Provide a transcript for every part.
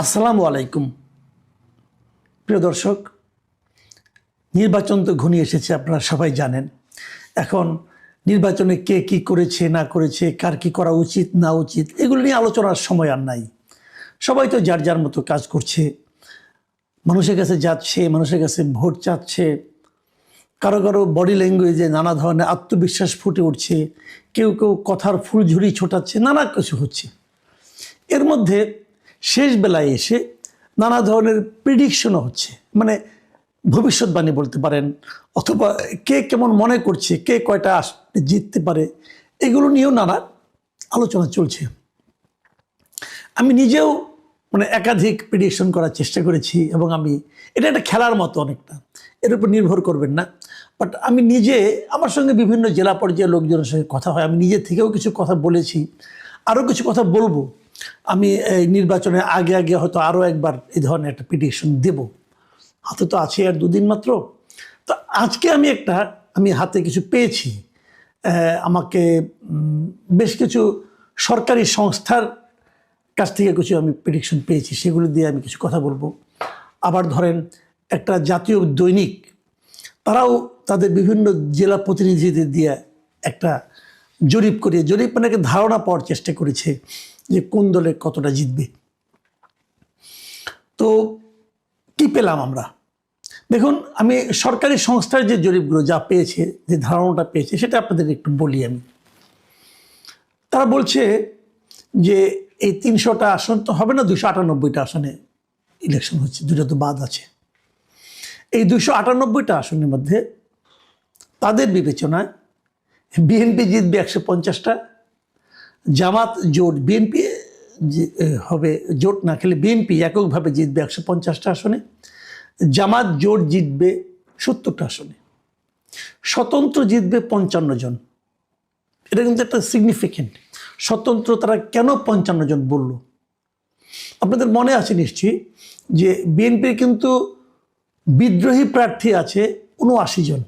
আসসালামু আলাইকুম প্রিয় দর্শক। নির্বাচন তো ঘনিয়ে এসেছে, আপনারা সবাই জানেন। এখন নির্বাচনে কে কি করেছে না করেছে, কার কি করা উচিত না উচিত, এগুলো নিয়ে আলোচনার সময় আর নাই। সবাই তো যার যার মতো কাজ করছে, মানুষের কাছে যাচ্ছে, মানুষের কাছে ভোট চাচ্ছে। কারো কারো বডি ল্যাঙ্গুয়েজে নানা ধরনের আত্মবিশ্বাস ফুটে উঠছে, কেউ কেউ কথার ফুলঝুরি ছোটাচ্ছে, নানা কিছু হচ্ছে। এর মধ্যে শেষ বেলায় এসে নানা ধরনের প্রিডিকশনও হচ্ছে, মানে ভবিষ্যৎবাণী বলতে পারেন, অথবা কে কেমন মনে করছে, কে কয়টা জিততে পারে, এগুলো নিয়েও নানা আলোচনা চলছে। আমি নিজেও একাধিক প্রিডিকশন করার চেষ্টা করেছি, এবং এটা একটা খেলার মতো অনেকটা, এর উপর নির্ভর করবেন না। বাট আমি নিজে, আমার সঙ্গে বিভিন্ন জেলা পর্যায়ে লোকজনের সঙ্গে কথা হয়, আমি নিজে থেকেও কিছু কথা বলেছি, আরও কিছু কথা বলবো। আমি এই নির্বাচনের আগে আগে হয়তো আরও একবার এই ধরনের একটা পিটিশন দেব। হাতে তো আছে আর দুদিন মাত্র। তো আজকে আমি হাতে কিছু পেয়েছি। আমাকে বেশ কিছু সরকারি সংস্থার কাছ থেকে কিছু আমি প্রেডিকশন পেয়েছি, সেগুলো দিয়ে আমি কিছু কথা বলবো। আবার ধরেন একটা জাতীয় দৈনিক, তারাও তাদের বিভিন্ন জেলা প্রতিনিধিদের দিয়ে একটা জরিপ একটা ধারণা পাওয়ার চেষ্টা করেছে যে কোন দলে কতটা জিতবে। তো কি পেলাম আমরা? দেখুন, আমি সরকারি সংস্থার যে জরিপগুলো যা পেয়েছে, যে ধারণাটা পেয়েছে, সেটা আপনাদের একটু বলি। তারা বলছে যে এই ৩০০টা আসন তো হবে না, ২৯৮টা আসনে ইলেকশন হচ্ছে, দুটো তো বাদ আছে। এই ২৯৮টা আসনের মধ্যে তাদের বিবেচনায় বিএনপি জিতবে ১৫০টা, জামাত জোট বিএনপি হবে, জোট না খেলে বিএনপি এককভাবে জিতবে ১৫০টা আসনে, জামাত জোট জিতবে ৭০টা আসনে, স্বতন্ত্র জিতবে ৫৫ জন। এটা কিন্তু একটা সিগনিফিকেন্ট। স্বতন্ত্র তারা কেন ৫৫ জন বলল? আপনাদের মনে আছে নিশ্চয়ই যে বিএনপির কিন্তু বিদ্রোহী প্রার্থী আছে ৭৯ জন।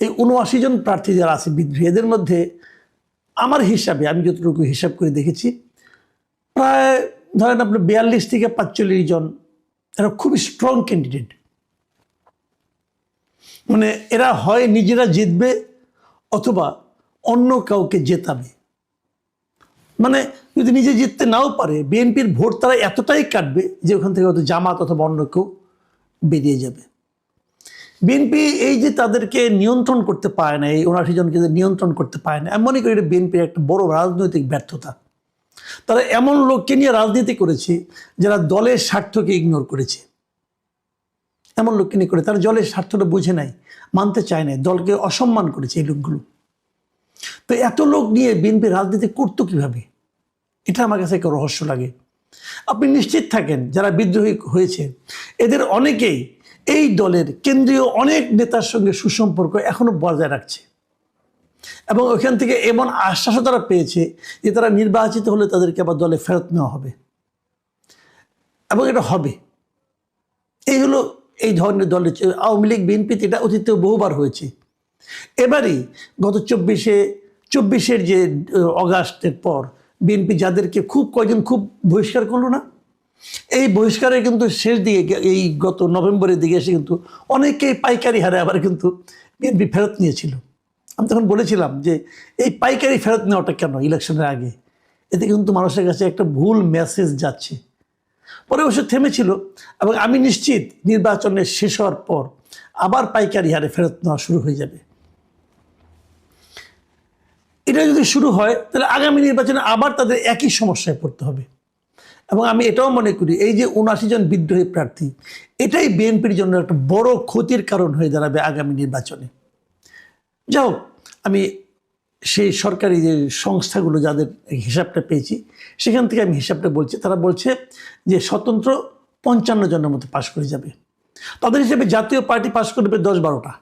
এই ৭৯ জন প্রার্থী যারা আছে বিদ্রোহী, এদের মধ্যে আমার হিসাবে, আমি যতটুকু হিসাব করে দেখেছি, প্রায় ধরেন আপনার ৪২ থেকে ৪৫ জন এরা খুবই স্ট্রং ক্যান্ডিডেট। এরা হয় নিজেরা জিতবে অথবা অন্য কাউকে জেতাবে। যদি নিজে জিততে নাও পারে, বিএনপির ভোট তারা এতটাই কাটবে যে ওখান থেকে হয়তো জামাত অথবা অন্য কেউ বেরিয়ে যাবে। বিএনপি এই যে তাদেরকে নিয়ন্ত্রণ করতে পারে না, এই ৭৯ জনকে নিয়ন্ত্রণ করতে পারে না, আমি মনে করি এটা বিএনপির একটা বড় রাজনৈতিক ব্যর্থতা। তারা এমন লোককে নিয়ে রাজনীতি করেছে যারা দলের স্বার্থকে ইগনোর করেছে। এমন লোককে নিয়ে করে তারা দলের স্বার্থটা বুঝে নাই, মানতে চায় না, দলকে অসম্মান করেছে এই লোকগুলো। তো এত লোক নিয়ে বিএনপি রাজনীতি করতো কিভাবে? এটা আমার কাছে একটা রহস্য লাগে। আপনি নিশ্চিত থাকেন যারা বিদ্রোহী হয়েছে এদের অনেকেই এই দলের কেন্দ্রীয় অনেক নেতার সঙ্গে সুসম্পর্ক এখনো বজায় রাখছে, এবং ওখান থেকে এমন আশ্বাসও তারা পেয়েছে যে তারা নির্বাচিত হলে তাদেরকে আবার দলে ফেরত নেওয়া হবে, এবং এটা হবে। এই হলো এই ধরনের দলের। আওয়ামী লীগ বিএনপিতে এটা অতীতে বহুবার হয়েছে। এবারই গত ২৪-এর যে অগাস্টের পর বিএনপি যাদেরকে কয়েকজন খুব বহিষ্কার করলো না, এই বহিষ্কারের কিন্তু শেষ দিকে, এই গত নভেম্বরের দিকে এসে কিন্তু অনেকেই পাইকারি হারে আবার কিন্তু বিএনপি ফেরত নিয়েছিল। আমি তখন বলেছিলাম যে এই পাইকারি ফেরত নেওয়াটা কেন ইলেকশনের আগে? এতে কিন্তু মানুষের কাছে একটা ভুল মেসেজ যাচ্ছে। পরে অবশ্য থেমেছিল, এবং আমি নিশ্চিত নির্বাচনের শেষ হওয়ার পর আবার পাইকারি হারে ফেরত নেওয়া শুরু হয়ে যাবে। এটা যদি শুরু হয় তাহলে আগামী নির্বাচনে আবার তাদের একই সমস্যায় পড়তে হবে। এবং আমি এটাও মনে করি এই যে ৭৯ জন বিদ্রোহী প্রার্থী, এটাই বিএনপির জন্য একটা বড় ক্ষতির কারণ হয়ে দাঁড়াবে আগামী নির্বাচনে। যাই হোক, আমি সেই সরকারি যে সংস্থাগুলো যাদের হিসাবটা পেয়েছি সেখান থেকে আমি হিসাবটা বলছি। তারা বলছে যে স্বতন্ত্র ৫৫ জনের মতো পাশ করে যাবে। তাদের হিসেবে জাতীয় পার্টি পাশ করবে ১০-১২টা,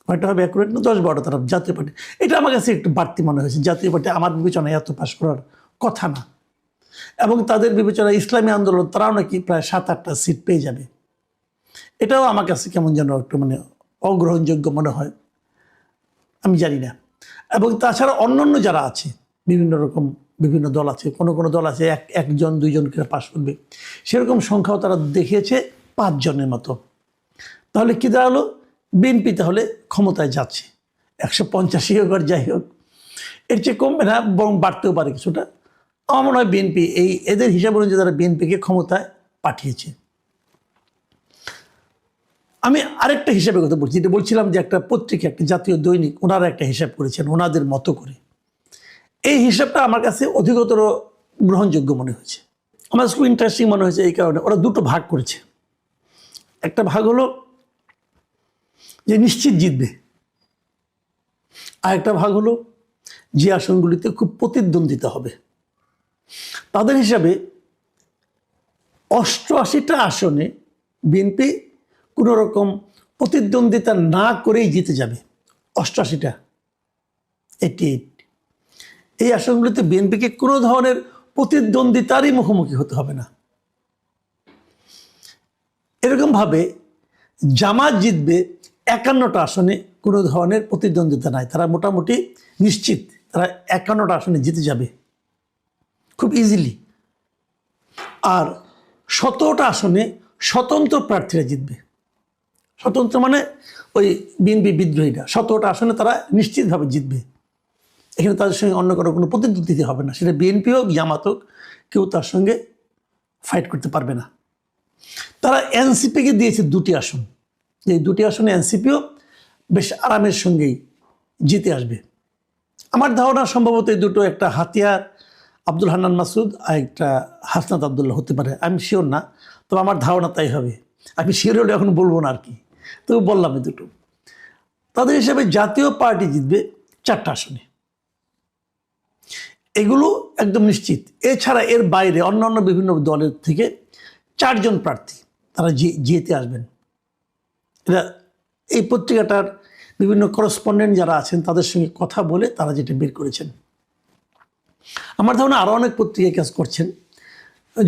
কয়টা হবে অ্যাকুরেট না, ১০-১২টা তারা জাতীয় পার্টি। এটা আমার কাছে একটু বাড়তি মনে হয়েছে। জাতীয় পার্টি আমার বিবেচনায় এত পাশ করার কথা না, এবং তাদের বিবেচনায় ইসলামী আন্দোলন তারাও নাকি প্রায় ৭-৮টা সিট পেয়ে যাবে। এটাও আমার কাছে কেমন যেন একটু অগ্রহণযোগ্য মনে হয়, আমি জানি না। এবং তাছাড়া অন্যান্য যারা আছে বিভিন্ন রকম বিভিন্ন দল আছে, কোনো কোনো দল আছে একজন দুইজন করে পাশ করবে, সেরকম সংখ্যাও তারা দেখিয়েছে 5 জনের মতো। তাহলে কী দাঁড়ালো, বিএনপি তাহলে ক্ষমতায় যাচ্ছে, 185 হোক আর যাই হোক, এর চেয়ে কমবে না, বরং বাড়তেও পারে কিছুটা। আমার মনে হয় বিএনপি এদের হিসাব অনুযায়ী তারা বিএনপিকে ক্ষমতায় পাঠিয়েছে। আমি আরেকটা হিসাবের কথা বলছি, যেটা বলছিলাম যে একটা পত্রিকা, একটা জাতীয় দৈনিক, ওনারা একটা হিসাব করেছেন ওনাদের মতো করে। এই হিসাবটা আমার কাছে অধিকতর গ্রহণযোগ্য মনে হয়েছে, আমার খুব ইন্টারেস্টিং মনে হয়েছে। এই কারণে ওরা দুটো ভাগ করেছে। একটা ভাগ হলো যে নিশ্চিত জিতবে, আর একটা ভাগ হলো যে আসনগুলিতে খুব প্রতিদ্বন্দ্বিতা হবে। তাদের হিসাবে 88টা আসনে বিএনপি কোনো রকম প্রতিদ্বন্দ্বিতা না করেই জিতে যাবে। 88টা, 88। এই আসনগুলিতে বিএনপিকে কোনো ধরনের প্রতিদ্বন্দ্বিতারই মুখোমুখি হতে হবে না। এরকমভাবে জামাত জিতবে 51টা আসনে, কোনো ধরনের প্রতিদ্বন্দ্বিতা নাই, তারা মোটামুটি নিশ্চিত তারা 51টা আসনে জিতে যাবে খুব ইজিলি। আর 17টা আসনে স্বতন্ত্র প্রার্থীরা জিতবে। স্বতন্ত্র মানে ওই বিএনপি বিদ্রোহীরা 17টা আসনে তারা নিশ্চিতভাবে জিতবে। এখানে তাদের সঙ্গে অন্য কোনো প্রতিদ্বন্দ্বিতা হবে না, সেটা বিএনপি হোক জামাত হোক, কেউ তার সঙ্গে ফাইট করতে পারবে না। তারা এনসিপিকে দিয়েছে 2টি আসন, এই 2টি আসনে এনসিপিও বেশ আরামের সঙ্গেই জিতে আসবে। আমার ধারণা সম্ভবত এই দুটো, একটা হাতিয়ার আব্দুল হান্নান মাসুদ আর একটা হাসনাত আবদুল্লাহ হতে পারে, আমি শিওর না, তবে আমার ধারণা তাই হবে। আমি শিওর হলে এখন বলবো না আর কি, তবু বললাম এই দুটো। তাদের হিসাবে জাতীয় পার্টি জিতবে 4টা আসনে, এগুলো একদম নিশ্চিত। এছাড়া এর বাইরে অন্যান্য বিভিন্ন দলের থেকে 4 জন প্রার্থী তারা জিতে আসবেন। এটা এই পত্রিকাটার বিভিন্ন করসপন্ডেন্ট যারা আছেন তাদের সঙ্গে কথা বলে তারা যেটা বের করেছেন। আমার ধারণা আরও অনেক পত্রিকা কাজ করছেন,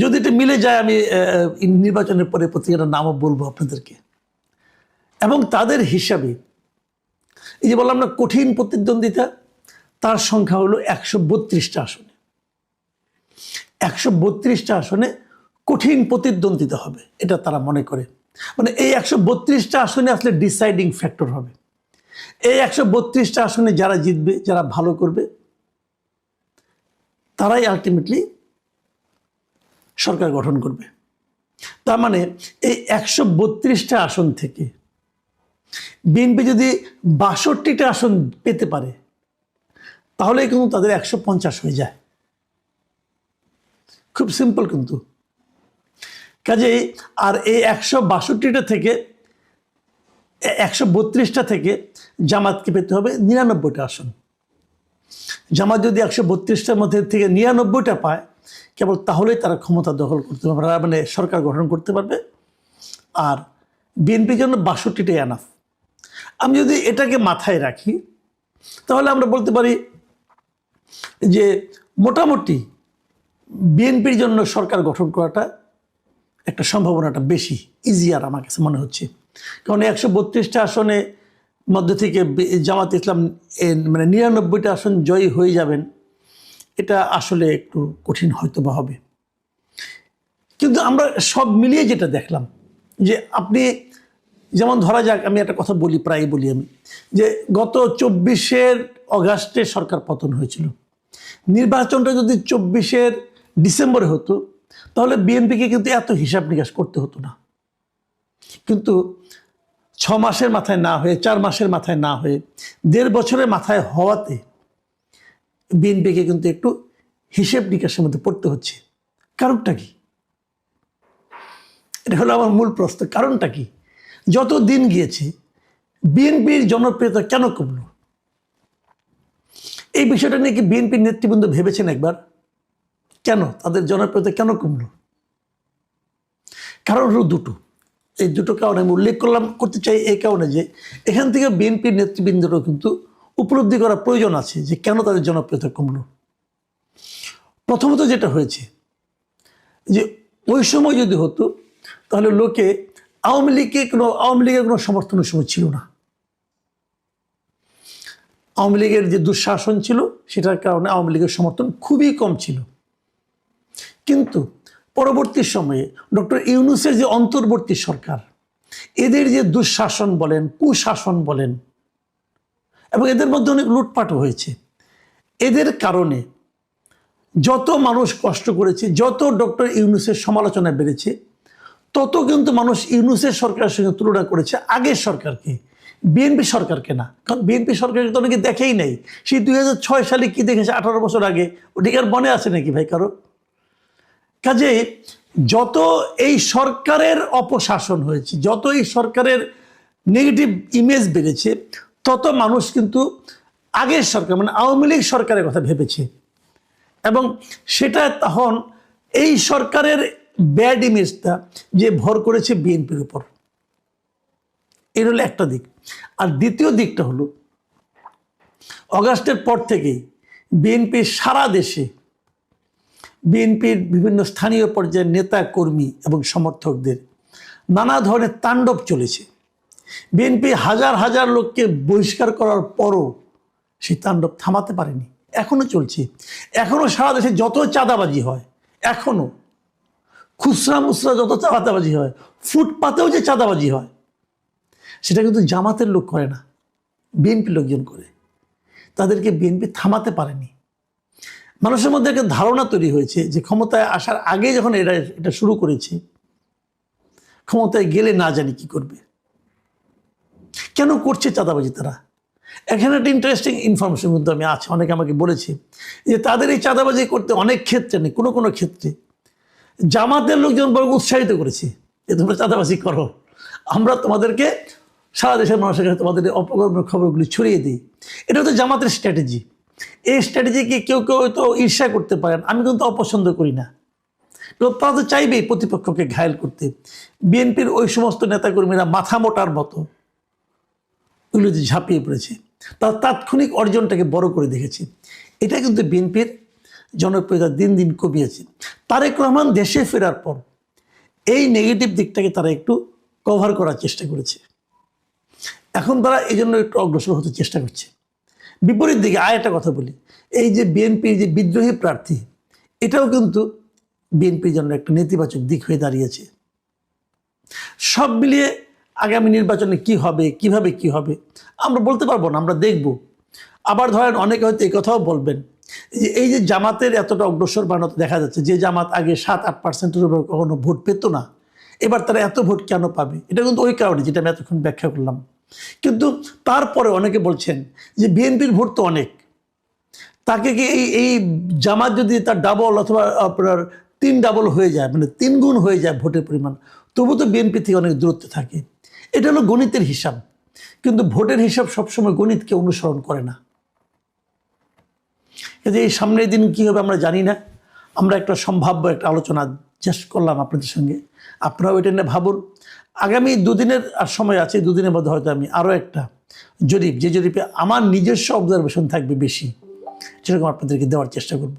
যদি এটা মিলে যায় আমি নির্বাচনের পরে পত্রিকাটার নামও বলবো আপনাদেরকে। এবং তাদের হিসাবে এই যে বললাম না কঠিন প্রতিদ্বন্দ্বিতা, তার সংখ্যা হলো 132টা আসনে। 132টা আসনে কঠিন প্রতিদ্বন্দ্বিতা হবে, এটা তারা মনে করে। মানে এই 132টা আসনে আসলে ডিসাইডিং ফ্যাক্টর হবে। এই 132টা আসনে যারা জিতবে, যারা ভালো করবে, তারাই আলটিমেটলি সরকার গঠন করবে। তার মানে এই 132টা আসন থেকে বিএনপি যদি 62টা আসন পেতে পারে, তাহলে কিন্তু তাদের 150 হয়ে যায়। খুব সিম্পল কিন্তু। কাজেই আর এই 162টা থেকে 132টা থেকে জামাতকে পেতে হবে 99টা আসন। জামাত যদি 132টার মধ্যে থেকে 99টা পায়, কেবল তাহলেই তারা ক্ষমতা দখল করতে পারবে, মানে সরকার গঠন করতে পারবে। আর বিএনপির জন্য 62টাই এনাফ। আমি যদি এটাকে মাথায় রাখি, তাহলে আমরা বলতে পারি যে মোটামুটি বিএনপির জন্য সরকার গঠন করাটা একটা সম্ভাবনাটা বেশি ইজিয়ার আমার কাছে মনে হচ্ছে। কারণ 132টা আসনে মধ্যে থেকে জামাত ইসলাম মানে 99টা আসন জয়ী হয়ে যাবেন, এটা আসলে একটু কঠিন হয়তো বা হবে। কিন্তু আমরা সব মিলিয়ে যেটা দেখলাম, যে আপনি যেমন ধরা যাক, আমি একটা কথা বলি, প্রায় বলি আমি, যে গত 24শে অগাস্টে সরকার পতন হয়েছিল। নির্বাচনটা যদি 24শে ডিসেম্বরে হতো, তাহলে বিএনপিকে কিন্তু এত হিসাব নিকাশ করতে হতো না। কিন্তু 6 মাসের মাথায় না হয়ে, 4 মাসের মাথায় না হয়ে, 1.5 বছরের মাথায় হওয়াতে বিএনপিকে কিন্তু একটু হিসেব নিকাশের মধ্যে পড়তে হচ্ছে। কারণটা কি? এটা হলো আমার মূল প্রশ্ন। কারণটা কি? যত দিন গিয়েছে বিএনপির জনপ্রিয়তা কেন কমল? এই বিষয়টা নিয়ে কি বিএনপির নেতৃবৃন্দ ভেবেছেন একবার? কেন তাদের জনপ্রিয়তা কেন কমল? কারণ হলো দুটো। এই দুটো কারণ আমি উল্লেখ করতে চাই এই কারণে যে এখান থেকে বিএনপির নেতৃবৃন্দেরও কিন্তু উপলব্ধি করা প্রয়োজন আছে যে কেন তাদের জনপ্রিয়তা কমল। প্রথমত যেটা হয়েছে যে ওই সময় যদি হতো, তাহলে লোকে আওয়ামী লীগের কোনো সমর্থনের সময় ছিল না। আওয়ামী লীগের যে দুঃশাসন ছিল, সেটার কারণে আওয়ামী লীগের সমর্থন খুবই কম ছিল। কিন্তু পরবর্তী সময়ে ডক্টর ইউনূসের যে অন্তর্বর্তী সরকার, এদের যে দুঃশাসন বলেন, কুশাসন বলেন, এবং এদের মধ্যে অনেক লুটপাটও হয়েছে, এদের কারণে যত মানুষ কষ্ট করেছে, যত ডক্টর ইউনূসের সমালোচনা বেড়েছে, তত কিন্তু মানুষ ইউনূসের সরকারের সঙ্গে তুলনা করেছে আগের সরকারকে, বিএনপি সরকারকে না। কারণ বিএনপি সরকারকে তো অনেকে দেখেই নাই। সেই 2006 সালে কি দেখেছে 18 বছর আগে, ওটিকার মনে আছে নাকি ভাই কারো? কাজে যত এই সরকারের অপশাসন হয়েছে, যত এই সরকারের নেগেটিভ ইমেজ বেড়েছে, তত মানুষ কিন্তু আগের সরকার মানে আওয়ামী লীগ সরকারের কথা ভেবেছে, এবং সেটা তখন এই সরকারের ব্যাড ইমেজটা যে ভর করেছে বিএনপির উপর। এর হলো একটা দিক। আর দ্বিতীয় দিকটা হলো অগাস্টের পর থেকেই বিএনপির সারা দেশে, বিএনপির বিভিন্ন স্থানীয় পর্যায়ের নেতা কর্মী এবং সমর্থকদের নানা ধরনের তাণ্ডব চলেছে। বিএনপি হাজার হাজার লোককে বহিষ্কার করার পরও সেই তাণ্ডব থামাতে পারেনি, এখনো চলছে। এখনো সারা দেশে যত চাঁদাবাজি হয়, এখনো খুচরা মুচরা যত চাঁদাবাজি হয়, ফুটপাতেও যে চাঁদাবাজি হয়, সেটা কিন্তু জামাতের লোক করে না, বিএনপি লোকজন করে। তাদেরকে বিএনপি থামাতে পারেনি। মানুষের মধ্যে একটা ধারণা তৈরি হয়েছে যে ক্ষমতায় আসার আগে যখন এটা শুরু করেছে, ক্ষমতায় গেলে না জানি কি করবে। কেন করছে চাঁদাবাজি তারা? এখানে একটা ইন্টারেস্টিং ইনফরমেশন কিন্তু আমি আছে, অনেকে আমাকে বলেছে যে তাদের এই চাঁদাবাজি করতে অনেক ক্ষেত্রে নেই, কোনো কোনো ক্ষেত্রে জামাতের লোকজন বড় উৎসাহিত করেছে যে তোমরা চাঁদাবাজি করো, আমরা তোমাদেরকে সারা দেশের মানুষের কাছে তোমাদের অপকর্মের খবরগুলি ছড়িয়ে দিই। এটা হচ্ছে জামাতের স্ট্র্যাটেজি। এই স্ট্র্যাটেজিকে কেউ কেউ হয়তো ঈর্ষা করতে পারেন, আমি কিন্তু অপছন্দ করি না। তারা তো চাইবেই প্রতিপক্ষকে ঘায়েল করতে। বিএনপির ওই সমস্ত নেতাকর্মীরা মাথা মোটার মতো ওগুলোতে ঝাঁপিয়ে পড়েছে, তার তাৎক্ষণিক অর্জনটাকে বড় করে দেখেছে। এটা কিন্তু বিএনপির জনপ্রিয়তা দিন দিন কমিয়েছে। তারেক রহমান দেশে ফেরার পর এই নেগেটিভ দিকটাকে তারা একটু কভার করার চেষ্টা করেছে। এখন তারা এই জন্য একটু অগ্রসর হতে চেষ্টা করছে। বিপরীত দিকে একটা কথা বলি, এই যে বিএনপির যে বিদ্রোহী প্রার্থী, এটাও কিন্তু বিএনপির জন্য একটা নেতিবাচক দিক হয়ে দাঁড়িয়েছে। সব মিলিয়ে আগামী নির্বাচনে কি হবে, কিভাবে কি হবে আমরা বলতে পারবো না, আমরা দেখব। আবার ধরেন অনেকে হয়তো এই কথাও বলবেন যে এই যে জামাতের এতটা অগ্রসর বাড়ানো দেখা যাচ্ছে, যে জামাত আগে 7-8%-এর উপর কখনো ভোট পেত না, এবার তারা এত ভোট কেন পাবে? এটা কিন্তু ওই কারণে যেটা আমি এতক্ষণ ব্যাখ্যা করলাম। কিন্তু তারপরে অনেকে বলছেন যে বিএনপির ভোট তো অনেক, তাকে কি এই জামাত যদি তার ডাবল অথবা আপনার 3 ডাবল হয়ে যায়, মানে 3 গুণ হয়ে যায় ভোটের পরিমাণ, তবু তো বিএনপি থেকে অনেক দূরত্বে থাকে। এটা হলো গণিতের হিসাব, কিন্তু ভোটের হিসাব সবসময় গণিতকে অনুসরণ করে না। এই সামনের দিন কী হবে আমরা জানি না। আমরা একটা সম্ভাব্য একটা আলোচনা জাস্ট করলাম আপনাদের সঙ্গে, আপনারাও এটা নিয়ে ভাবুন। আগামী 2 দিনের আর সময় আছে, 2 দিনের মধ্যে হয়তো আমি আরও একটা জরিপ, যে জরিপে আমার নিজস্ব অবজারভেশন থাকবে বেশি, সেরকম আপনাদেরকে দেওয়ার চেষ্টা করব।